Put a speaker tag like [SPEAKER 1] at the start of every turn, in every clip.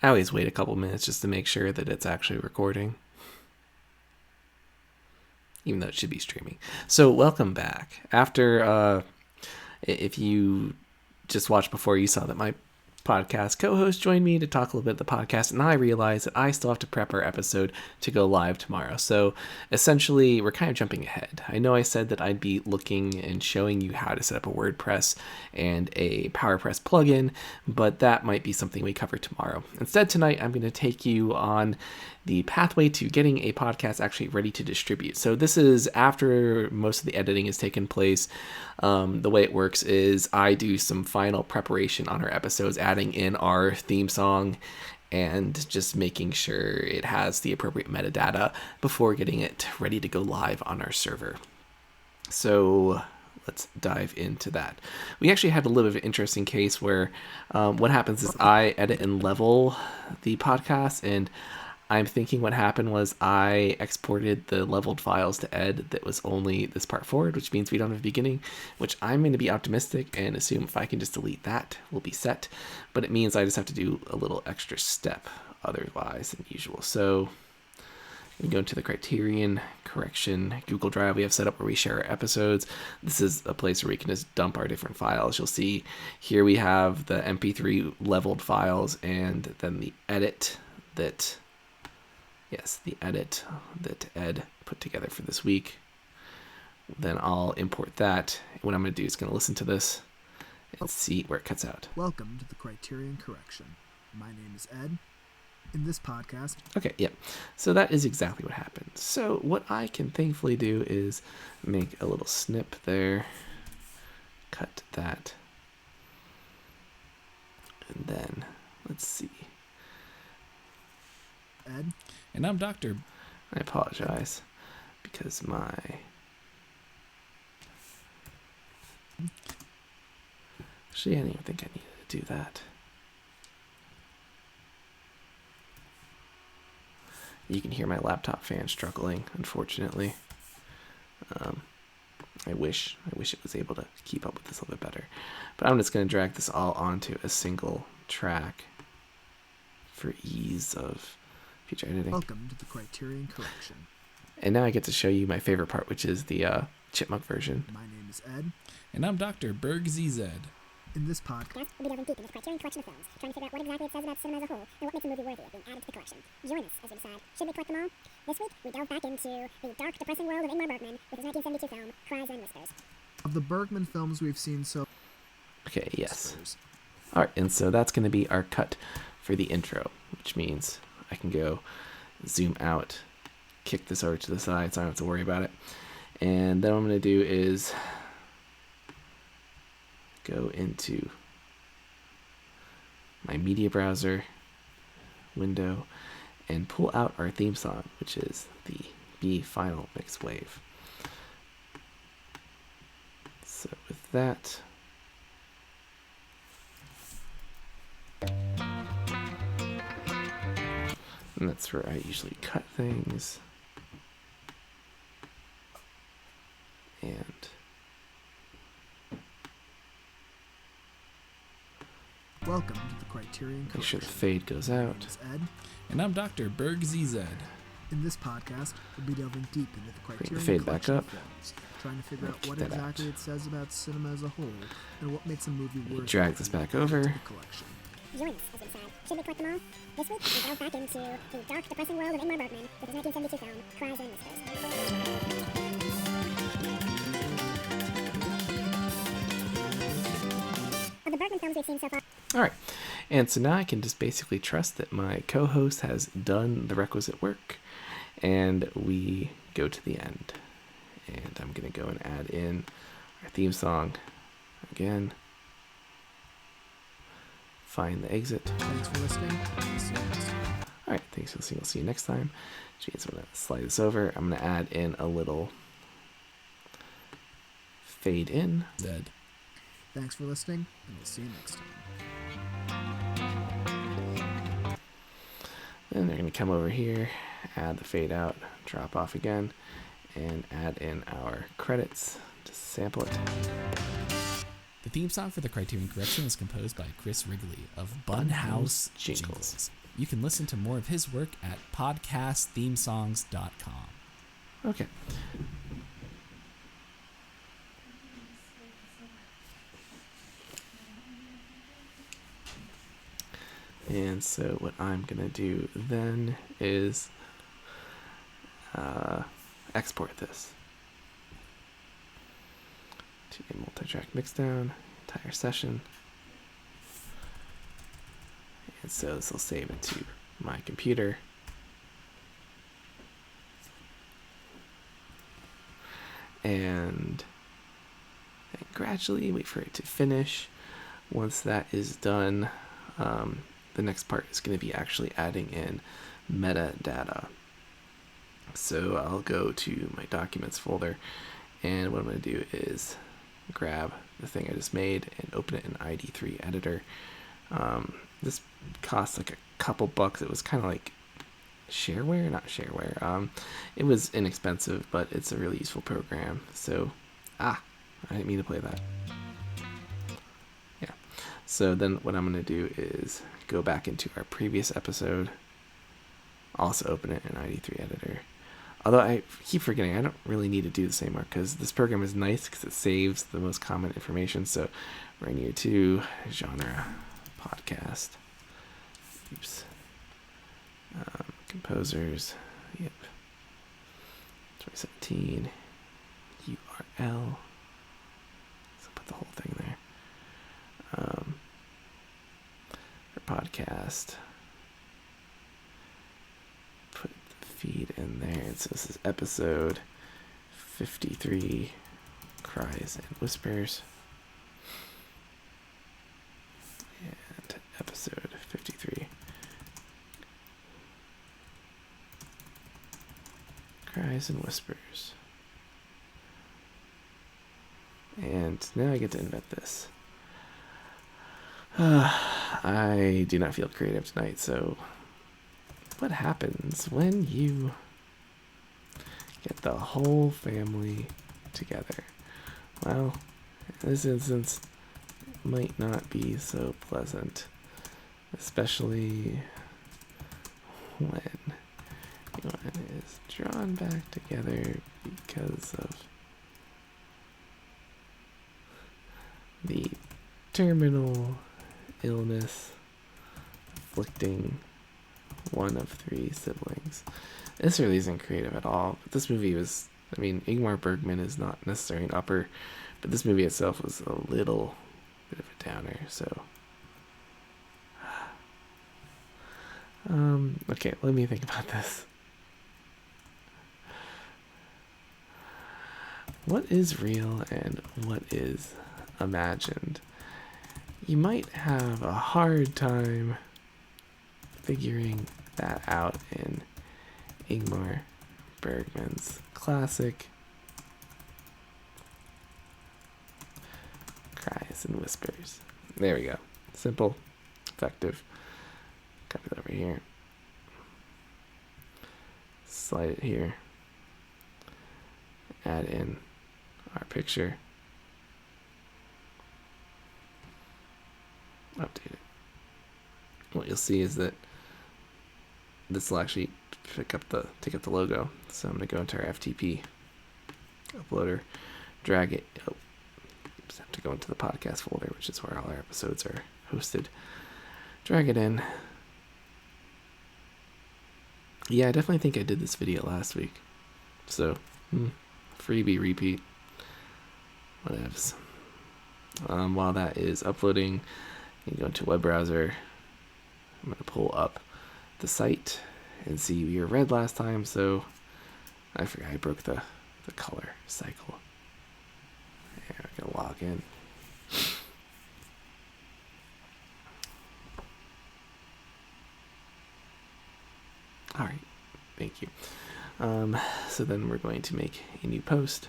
[SPEAKER 1] I always wait a couple minutes just to make sure that it's actually recording, even though it should be streaming. So welcome back. After, if you just watched before, you saw that my podcast co-host joined me to talk a little bit of the podcast, and I realized that I still have to prep our episode to go live tomorrow. So essentially, we're kind of jumping ahead. I know I said that I'd be looking and showing you how to set up a WordPress and a PowerPress plugin, but that might be something we cover tomorrow. Instead, tonight, I'm going to take you on the pathway to getting a podcast actually ready to distribute. So this is after most of the editing has taken place. The way it works is I do some final preparation on our episodes, adding in our theme song and just making sure it has the appropriate metadata before getting it ready to go live on our server. So let's dive into that. We actually had a little bit of an interesting case where what happens is I edit and level the podcast, and I'm thinking what happened was I exported the leveled files to Ed that was only this part forward, which means we don't have a beginning, which I'm going to be optimistic and assume if I can just delete that, we'll be set. But it means I just have to do a little extra step otherwise than usual. So we go into the Criterion correction Google Drive we have set up where we share our episodes. This is a place where we can just dump our different files. You'll see here we have the MP3 leveled files and then the edit that... Yes, the edit that Ed put together for this week. Then I'll import that. What I'm going to do is going to listen to this and see where it cuts out.
[SPEAKER 2] Welcome to the Criterion Correction. My name is Ed. In this podcast...
[SPEAKER 1] Okay, yeah. So that is exactly what happened. So what I can thankfully do is make a little snip there. Cut that. And then, let's see.
[SPEAKER 2] Ed?
[SPEAKER 3] And I'm Dr.
[SPEAKER 1] I apologize because my... Actually, I didn't even think I needed to do that. You can hear my laptop fan struggling, unfortunately. I wish it was able to keep up with this a little bit better. But I'm just going to drag this all onto a single track for ease of future editing.
[SPEAKER 2] Welcome to the Criterion Correction.
[SPEAKER 1] And now I get to show you my favorite part, which is the chipmunk version.
[SPEAKER 2] My name is Ed.
[SPEAKER 3] And I'm Dr. Berg ZZ.
[SPEAKER 2] In this podcast,
[SPEAKER 4] we'll be delving deep into the Criterion collection of films, trying to figure out what exactly it says about cinema as a whole, and what makes a movie worthy of being added to the collection. Join us as we decide, should we collect them all? This week, we delve back into the dark, depressing world of Ingmar Bergman with his 1972 film, Cries and Whispers.
[SPEAKER 2] Of the Bergman films we've seen so...
[SPEAKER 1] Okay, yes. Alright, and so that's going to be our cut for the intro, which means I can go zoom out, kick this over to the side so I don't have to worry about it. And then what I'm going to do is go into my media browser window and pull out our theme song, which is the B Final Mix Wave. So with that, and that's where I usually cut things. And
[SPEAKER 2] Welcome to the Criterion Correction.
[SPEAKER 1] make sure the fade goes out.
[SPEAKER 2] My name is Ed.
[SPEAKER 3] And I'm Dr. Berg ZZ.
[SPEAKER 2] In this podcast, we'll be delving deep into the Criterion
[SPEAKER 1] fade back
[SPEAKER 2] collection
[SPEAKER 1] up.
[SPEAKER 2] of films, trying to figure out
[SPEAKER 1] Kick
[SPEAKER 2] what
[SPEAKER 1] that
[SPEAKER 2] exactly
[SPEAKER 1] out.
[SPEAKER 2] it says about cinema as a whole, and what makes a movie worthy
[SPEAKER 1] Drag
[SPEAKER 2] of
[SPEAKER 1] this
[SPEAKER 2] being
[SPEAKER 1] back
[SPEAKER 2] added to
[SPEAKER 1] over.
[SPEAKER 2] the collection.
[SPEAKER 4] Join us as we decide, should we collect them all? This week, we delve back into the dark, depressing world of Ingmar Bergman with his 1972 film, Cries and Whispers. Of the Bergman films we've seen so far...
[SPEAKER 1] Alright, and so now I can just basically trust that my co-host has done the requisite work, and we go to the end. And I'm going to go and add in our theme song again. Find the exit.
[SPEAKER 2] Thanks for listening. We'll see you next time.
[SPEAKER 1] Alright, thanks for listening. We'll see you next time. Which means I'm going to slide this over. I'm going to add in a little fade in.
[SPEAKER 3] Zed.
[SPEAKER 2] Thanks for listening, and we'll see you next time.
[SPEAKER 1] Then they're going to come over here, add the fade out, drop off again, and add in our credits. Just sample it.
[SPEAKER 3] The theme song for the Criterion Correction was composed by Chris Wrigley of Bunhouse
[SPEAKER 1] Jingles.
[SPEAKER 3] Jingles. You can listen to more of his work at podcastthemesongs.com.
[SPEAKER 1] Okay. And so what I'm going to do then is export this to a multi-track mixdown, entire session. And so this will save it to my computer. And gradually wait for it to finish. Once that is done, the next part is going to be actually adding in metadata. So I'll go to my documents folder, and what I'm going to do is grab the thing I just made and open it in ID3 editor. This cost like a couple bucks. It was kind of like shareware, not shareware. It was inexpensive, but it's a really useful program. So, I didn't mean to play that. Yeah. So then what I'm going to do is go back into our previous episode. Also open it in ID3 editor. Although I keep forgetting, I don't really need to do this anymore because this program is nice because it saves the most common information. So Rainier 2, genre, podcast. Oops. Composers. Yep. 2017. URL. So put the whole thing there. Our podcast. Put the feed in there. So this is episode 53, Cries and Whispers. And episode 53, Cries and Whispers. And now I get to invent this. I do not feel creative tonight, so what happens when you get the whole family together? Well, in this instance, it might not be so pleasant, especially when one is drawn back together because of the terminal illness afflicting one of 3 siblings. This really isn't creative at all. But this movie was, Ingmar Bergman is not necessarily an upper, but this movie itself was a little bit of a downer, so. Okay, let me think about this. What is real and what is imagined? You might have a hard time figuring that out in Ingmar Bergman's classic Cries and Whispers. There we go. Simple, effective. Copy that over here. Slide it here. Add in our picture. Update it. What you'll see is that this will actually take up the logo. So I'm going to go into our FTP uploader, drag it. Just have to go into the podcast folder, which is where all our episodes are hosted. Drag it in. Yeah, I definitely think I did this video last week. So, freebie repeat. Whatevs. While that is uploading, you can go into a web browser. I'm going to pull up the site and see we were red last time, so I forgot I broke the color cycle. Yeah, I can log in. All right, thank you. So then we're going to make a new post.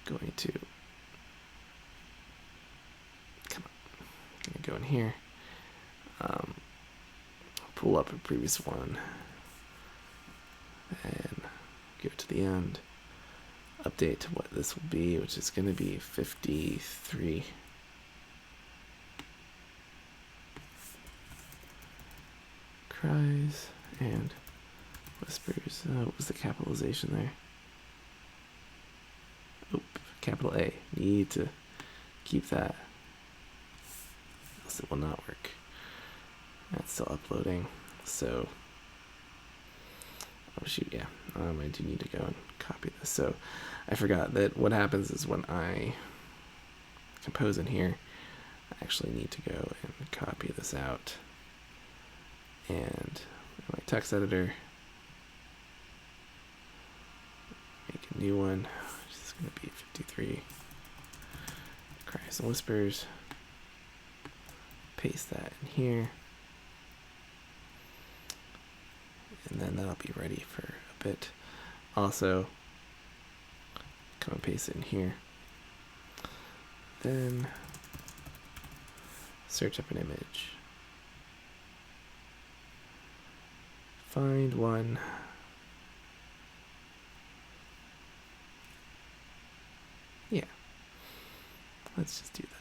[SPEAKER 1] Going to go in here, pull up a previous one, and go to the end, update what this will be, which is going to be 53. cries and whispers. What was the capitalization there? Oop, capital A. Need to keep that, else it will not work. That's still uploading. So, oh shoot, yeah. I do need to go and copy this. So, I forgot that what happens is when I compose in here, I actually need to go and copy this out. And my text editor, make a new one, which is going to be 53. Cries and whispers. Paste that in here. And then that'll be ready for a bit. Also, come and paste it in here. Then search up an image. Find one. Yeah. Let's just do that.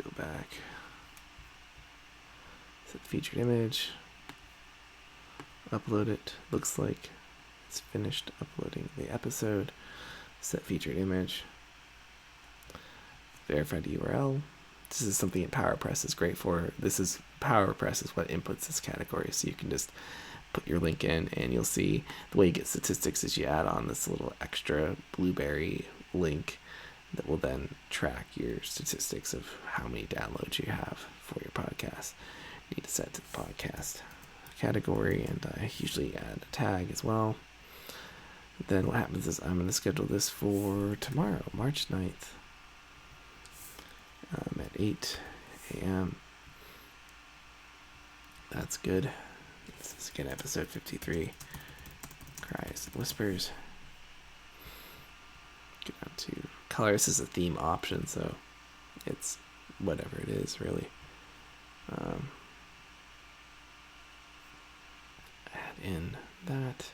[SPEAKER 1] Go back. Set featured image. Upload it. Looks like it's finished uploading the episode. Set featured image. Verified URL. This is something that PowerPress is great for. PowerPress is what inputs this category, so you can just put your link in and you'll see the way you get statistics is you add on this little extra Blueberry link that will then track your statistics of how many downloads you have for your podcast. You need to set to the podcast category, and I usually add a tag as well. Then what happens is I'm going to schedule this for tomorrow, March 9th, at 8 a.m. That's good. This is again episode 53. Cries and whispers. Get down to color. This is a theme option, so it's whatever it is, really. Add in that.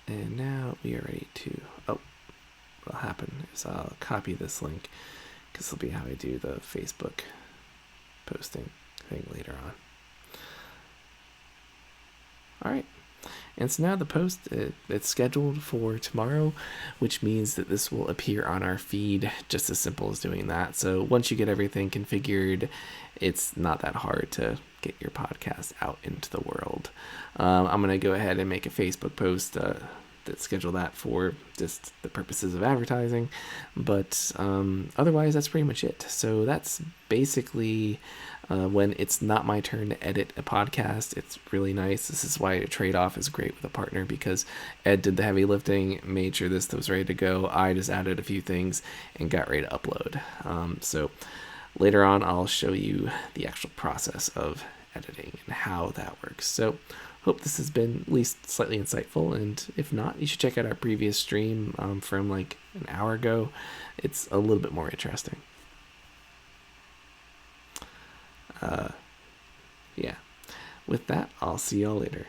[SPEAKER 1] And now we are ready to, what'll happen is I'll copy this link, because this will be how I do the Facebook posting thing later on. All right. And so now the post, it's scheduled for tomorrow, which means that this will appear on our feed, just as simple as doing that. So once you get everything configured, it's not that hard to get your podcast out into the world. I'm going to go ahead and make a Facebook post that schedule that for just the purposes of advertising. But otherwise, that's pretty much it. So that's basically when it's not my turn to edit a podcast. It's really nice. This is why a trade-off is great with a partner, because Ed did the heavy lifting, made sure this was ready to go. I just added a few things and got ready to upload. So later on, I'll show you the actual process of editing and how that works. So hope this has been at least slightly insightful, and if not, you should check out our previous stream from like an hour ago. It's a little bit more interesting. Yeah. With that, I'll see y'all later.